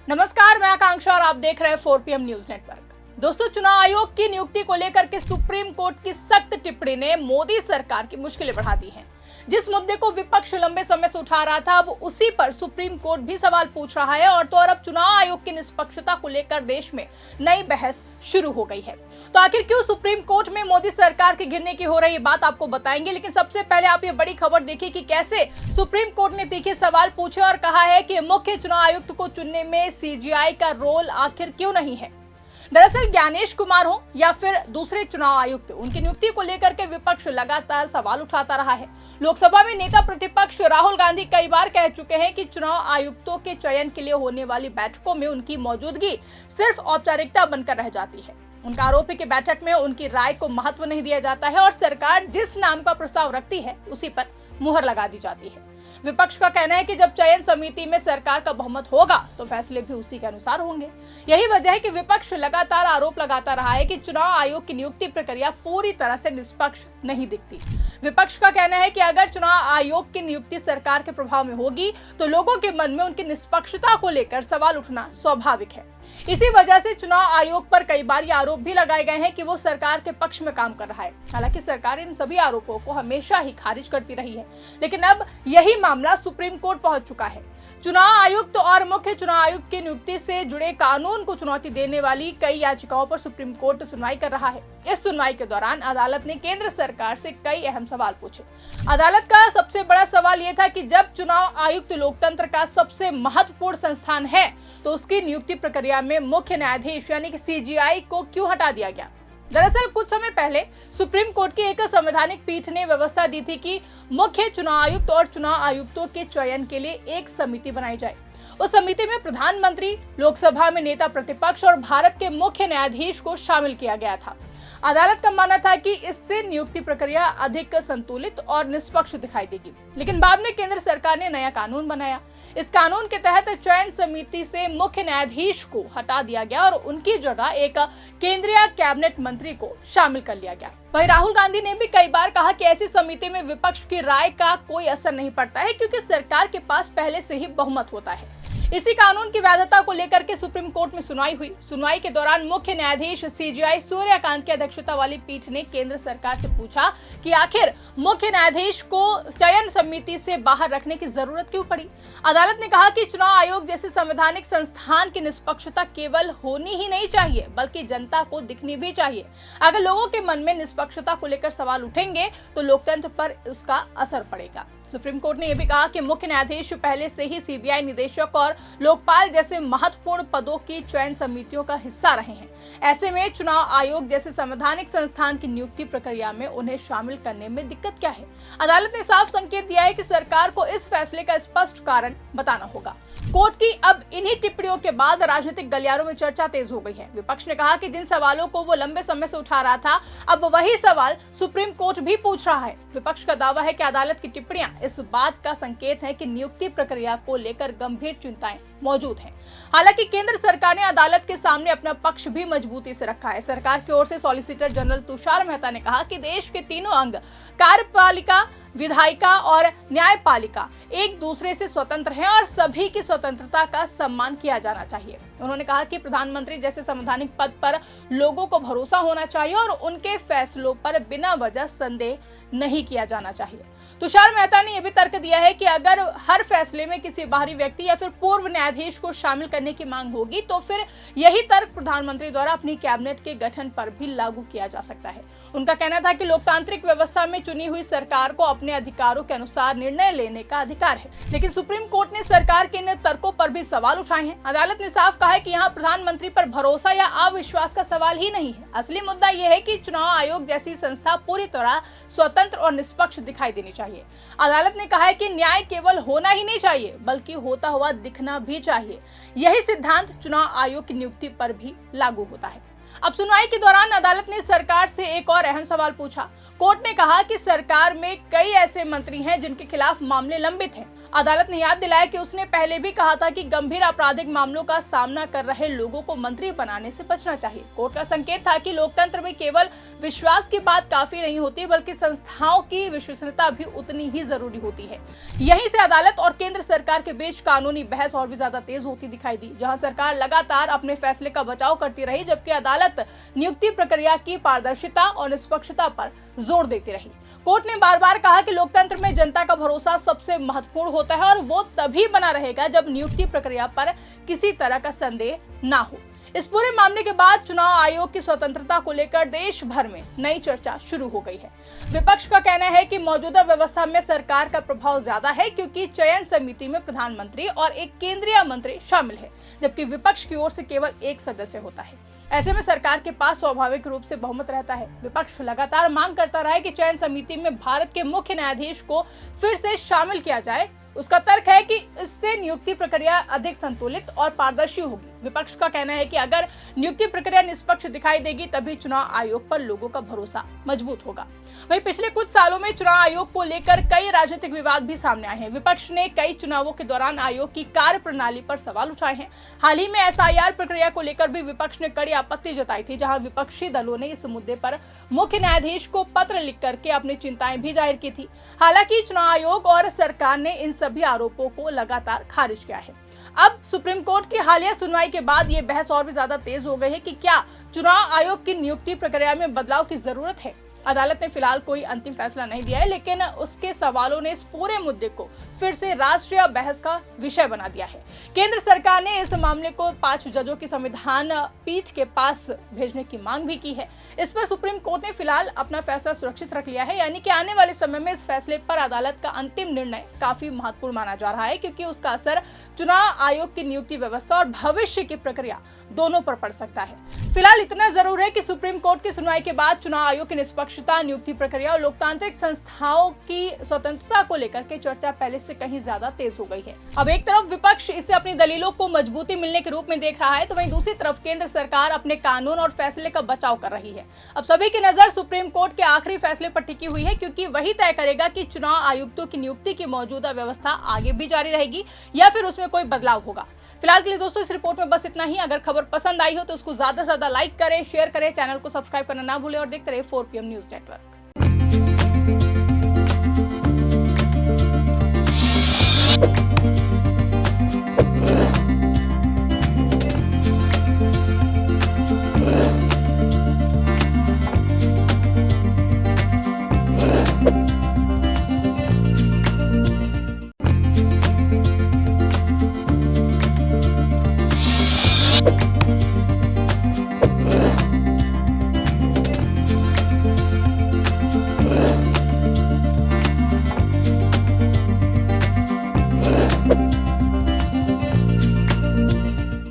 नमस्कार, मैं आकांक्षा और आप देख रहे हैं 4PM न्यूज नेटवर्क। दोस्तों, चुनाव आयोग की नियुक्ति को लेकर के सुप्रीम कोर्ट की सख्त टिप्पणी ने मोदी सरकार की मुश्किलें बढ़ा दी हैं। जिस मुद्दे को विपक्ष लंबे समय से उठा रहा था, अब उसी पर सुप्रीम कोर्ट भी सवाल पूछ रहा है और तो और अब चुनाव आयोग की निष्पक्षता को लेकर देश में नई बहस शुरू हो गई है। तो आखिर क्यों सुप्रीम कोर्ट में मोदी सरकार के गिरने की हो रही बात आपको बताएंगे, लेकिन सबसे पहले आप ये बड़ी खबर देखिए कि कैसे सुप्रीम कोर्ट ने तीखे सवाल पूछे और कहा है कि मुख्य चुनाव आयुक्त को चुनने में सीजीआई का रोल आखिर क्यों नहीं है। दरअसल ज्ञानेश कुमार हो या फिर दूसरे चुनाव आयुक्त, उनकी नियुक्ति को लेकर के विपक्ष लगातार सवाल उठाता रहा है। लोकसभा में नेता प्रतिपक्ष राहुल गांधी कई बार कह चुके हैं कि चुनाव आयुक्तों के चयन के लिए होने वाली बैठकों में उनकी मौजूदगी सिर्फ औपचारिकता बनकर रह जाती है। उनका आरोप है कि बैठक में उनकी राय को महत्व नहीं दिया जाता है और सरकार जिस नाम का प्रस्ताव रखती है उसी पर मुहर लगा दी जाती है। विपक्ष का कहना है कि जब चयन समिति में सरकार का बहुमत होगा तो फैसले भी उसी के अनुसार होंगे। यही वजह है कि विपक्ष लगातार आरोप लगाता रहा है कि चुनाव आयोग की नियुक्ति प्रक्रिया पूरी तरह से निष्पक्ष नहीं दिखती। विपक्ष का कहना है कि अगर चुनाव आयोग की नियुक्ति सरकार के प्रभाव में होगी तो लोगों के मन में उनकी निष्पक्षता को लेकर सवाल उठना स्वाभाविक है। इसी वजह से चुनाव आयोग पर कई बार ये आरोप भी लगाए गए हैं कि वो सरकार के पक्ष में काम कर रहा है। हालांकि सरकार इन सभी आरोपों को हमेशा ही खारिज करती रही है, लेकिन अब यही मामला सुप्रीम कोर्ट पहुंच चुका है। चुनाव आयुक्त और मुख्य चुनाव आयुक्त की नियुक्ति से जुड़े कानून को चुनौती देने वाली कई याचिकाओं पर सुप्रीम कोर्ट सुनवाई कर रहा है। इस सुनवाई के दौरान अदालत ने केंद्र सरकार से कई अहम सवाल पूछे। अदालत का सबसे बड़ा सवाल यह था कि जब चुनाव आयुक्त लोकतंत्र का सबसे महत्वपूर्ण संस्थान है तो उसकी नियुक्ति प्रक्रिया में मुख्य न्यायाधीश यानी कि सीजीआई को क्यों हटा दिया गया। दरअसल कुछ समय पहले सुप्रीम कोर्ट की एक संवैधानिक पीठ ने व्यवस्था दी थी कि मुख्य चुनाव आयुक्त और चुनाव आयुक्तों के चयन के लिए एक समिति बनाई जाए। उस समिति में प्रधानमंत्री, लोकसभा में नेता प्रतिपक्ष और भारत के मुख्य न्यायाधीश को शामिल किया गया था। अदालत का मानना था कि इससे नियुक्ति प्रक्रिया अधिक संतुलित और निष्पक्ष दिखाई देगी, लेकिन बाद में केंद्र सरकार ने नया कानून बनाया। इस कानून के तहत चयन समिति से मुख्य न्यायाधीश को हटा दिया गया और उनकी जगह एक केंद्रीय कैबिनेट मंत्री को शामिल कर लिया गया। वहीं राहुल गांधी ने भी कई बार कहा कि ऐसी समिति में विपक्ष की राय का कोई असर नहीं पड़ता है क्योंकि सरकार के पास पहले से ही बहुमत होता है। इसी कानून की वैधता को लेकर के सुप्रीम कोर्ट में सुनवाई हुई। सुनवाई के दौरान मुख्य न्यायाधीश सीजीआई सूर्यकांत की अध्यक्षता वाली पीठ ने केंद्र सरकार से पूछा कि आखिर मुख्य न्यायाधीश को चयन समिति से बाहर रखने की जरूरत क्यों पड़ी। अदालत ने कहा कि चुनाव आयोग जैसे संवैधानिक संस्थान की निष्पक्षता केवल होनी ही नहीं चाहिए बल्कि जनता को दिखनी भी चाहिए। अगर लोगों के मन में निष्पक्षता को लेकर सवाल उठेंगे तो लोकतंत्र पर उसका असर पड़ेगा। सुप्रीम कोर्ट ने यह भी कहा कि मुख्य न्यायाधीश पहले से ही सीबीआई निदेशक और लोकपाल जैसे महत्वपूर्ण पदों की चयन समितियों का हिस्सा रहे हैं। ऐसे में चुनाव आयोग जैसे संवैधानिक संस्थान की नियुक्ति प्रक्रिया में उन्हें शामिल करने में दिक्कत क्या है। अदालत ने साफ संकेत दिया है कि सरकार को इस फैसले का स्पष्ट कारण बताना होगा। कोर्ट की अब इन्हीं टिप्पणियों के बाद राजनीतिक गलियारों में चर्चा तेज हो गई है। विपक्ष ने कहा कि जिन सवालों को वो लंबे समय से उठा रहा था, अब वही सवाल सुप्रीम कोर्ट भी पूछ रहा है। विपक्ष का दावा है कि अदालत की टिप्पणियां इस बात का संकेत है कि नियुक्ति प्रक्रिया को लेकर गंभीर चिंताएं मौजूद हैं। हालांकि केंद्र सरकार ने अदालत के सामने अपना पक्ष भी मजबूती से रखा है। सरकार की ओर से सॉलिसिटर जनरल तुषार मेहता ने कहा कि देश के तीनों अंग, कार्यपालिका, विधायिका और न्यायपालिका, एक दूसरे से स्वतंत्र हैं और सभी की स्वतंत्रता का सम्मान किया जाना चाहिए। उन्होंने कहा कि प्रधानमंत्री जैसे संवैधानिक पद पर लोगों को भरोसा होना चाहिए और उनके फैसलों पर बिना वजह संदेह नहीं किया जाना चाहिए। तुषार मेहता ने यह भी तर्क दिया है कि अगर हर फैसले में किसी बाहरी व्यक्ति या फिर पूर्व न्यायाधीश को शामिल करने की मांग होगी तो फिर यही तर्क प्रधानमंत्री द्वारा अपनी कैबिनेट के गठन पर भी लागू किया जा सकता है। उनका कहना था कि लोकतांत्रिक व्यवस्था में चुनी हुई सरकार को अपने अधिकारों के अनुसार निर्णय लेने का अधिकार है, लेकिन सुप्रीम कोर्ट ने सरकार के इन तर्कों पर भी सवाल उठाए हैं। अदालत ने साफ कहा है कि यहाँ प्रधानमंत्री पर भरोसा या अविश्वास का सवाल ही नहीं है। असली मुद्दा यह है कि चुनाव आयोग जैसी संस्था पूरी तरह स्वतंत्र और निष्पक्ष दिखाई देनी चाहिए। अदालत ने कहा है कि न्याय केवल होना ही नहीं चाहिए बल्कि होता हुआ दिखना भी चाहिए। यही सिद्धांत चुनाव आयोग की नियुक्ति पर भी लागू होता है। अब सुनवाई के दौरान अदालत ने सरकार से एक और अहम सवाल पूछा। कोर्ट ने कहा कि सरकार में कई ऐसे मंत्री हैं जिनके खिलाफ मामले लंबित हैं। अदालत ने याद दिलाया कि उसने पहले भी कहा था कि गंभीर आपराधिक मामलों का सामना कर रहे लोगों को मंत्री बनाने से बचना चाहिए। कोर्ट का संकेत था कि लोकतंत्र में केवल विश्वास की बात काफी नहीं होती, बल्कि संस्थाओं की विश्वसनीयता भी उतनी ही जरूरी होती है। यहीं से अदालत और केंद्र सरकार के बीच कानूनी बहस और भी ज्यादा तेज होती दिखाई दी, जहां सरकार लगातार अपने फैसले का बचाव करती रही, जबकि अदालत नियुक्ति प्रक्रिया की पारदर्शिता और निष्पक्षता पर जोर देती रही। कोर्ट ने बार बार कहा कि लोकतंत्र में जनता का भरोसा सबसे महत्वपूर्ण होता है और वो तभी बना रहेगा जब नियुक्ति प्रक्रिया पर किसी तरह का संदेह ना हो। इस पूरे मामले के बाद चुनाव आयोग की स्वतंत्रता को लेकर देश भर में नई चर्चा शुरू हो गई है। विपक्ष का कहना है कि मौजूदा व्यवस्था में सरकार का प्रभाव ज्यादा है, क्योंकि चयन समिति में प्रधानमंत्री और एक केंद्रीय मंत्री शामिल है, जबकि विपक्ष की ओर से केवल एक सदस्य होता है। ऐसे में सरकार के पास स्वाभाविक रूप से बहुमत रहता है। विपक्ष लगातार मांग करता रहा है कि चयन समिति में भारत के मुख्य न्यायाधीश को फिर से शामिल किया जाए। उसका तर्क है कि इससे नियुक्ति प्रक्रिया अधिक संतुलित और पारदर्शी होगी। विपक्ष का कहना है कि अगर नियुक्ति प्रक्रिया निष्पक्ष दिखाई देगी, तभी चुनाव आयोग पर लोगों का भरोसा मजबूत होगा। वहीं पिछले कुछ सालों में चुनाव आयोग को लेकर कई राजनीतिक विवाद भी सामने आए हैं। विपक्ष ने कई चुनावों के दौरान आयोग की कार्य प्रणाली पर सवाल उठाए हैं। हाल ही में एसआईआर प्रक्रिया को लेकर भी विपक्ष ने कड़ी आपत्ति जताई थी, जहां विपक्षी दलों ने इस मुद्दे पर मुख्य न्यायाधीश को पत्र लिख करके अपनी चिंताएं भी जाहिर की थी। हालांकि चुनाव आयोग और सरकार ने इन सभी आरोपों को लगातार खारिज किया है। अब सुप्रीम कोर्ट की हालिया सुनवाई के बाद ये बहस और भी ज्यादा तेज हो गई है कि क्या चुनाव आयोग की नियुक्ति प्रक्रिया में बदलाव की जरूरत है। अदालत ने फिलहाल कोई अंतिम फैसला नहीं दिया है, लेकिन उसके सवालों ने इस पूरे मुद्दे को फिर से राष्ट्रीय बहस का विषय बना दिया है। केंद्र सरकार ने इस मामले को 5 जजों की संविधान पीठ के पास भेजने की मांग भी की है। इस पर सुप्रीम कोर्ट ने फिलहाल अपना फैसला सुरक्षित रख लिया है, यानी कि आने वाले समय में इस फैसले पर अदालत का अंतिम निर्णय काफी महत्वपूर्ण माना जा रहा है, क्योंकि उसका असर चुनाव आयोग की नियुक्ति व्यवस्था और भविष्य की प्रक्रिया दोनों पर पड़ सकता है। फिलहाल इतना जरूर है कि सुप्रीम कोर्ट की सुनवाई के बाद चुनाव आयोग की निष्पक्षता, नियुक्ति प्रक्रिया और लोकतांत्रिक संस्थाओं की स्वतंत्रता को लेकर के चर्चा पहले से कहीं ज्यादा तेज हो गई है। अब एक तरफ विपक्ष इसे अपनी दलीलों को मजबूती मिलने के रूप में देख रहा है, तो वहीं दूसरी तरफ केंद्र सरकार अपने कानून और फैसले का बचाव कर रही है। अब सभी की नजर सुप्रीम कोर्ट के आखिरी फैसले पर टिकी हुई है, क्योंकि वही तय करेगा कि चुनाव आयुक्तों की नियुक्ति की मौजूदा व्यवस्था आगे भी जारी रहेगी या फिर उसमें कोई बदलाव होगा। फिलहाल के लिए दोस्तों इस रिपोर्ट में बस इतना ही। अगर खबर पसंद आई हो तो उसको ज्यादा से ज्यादा लाइक करें, शेयर करें, चैनल को सब्सक्राइब करना ना भूलें और देखते रहिए 4PM न्यूज नेटवर्क।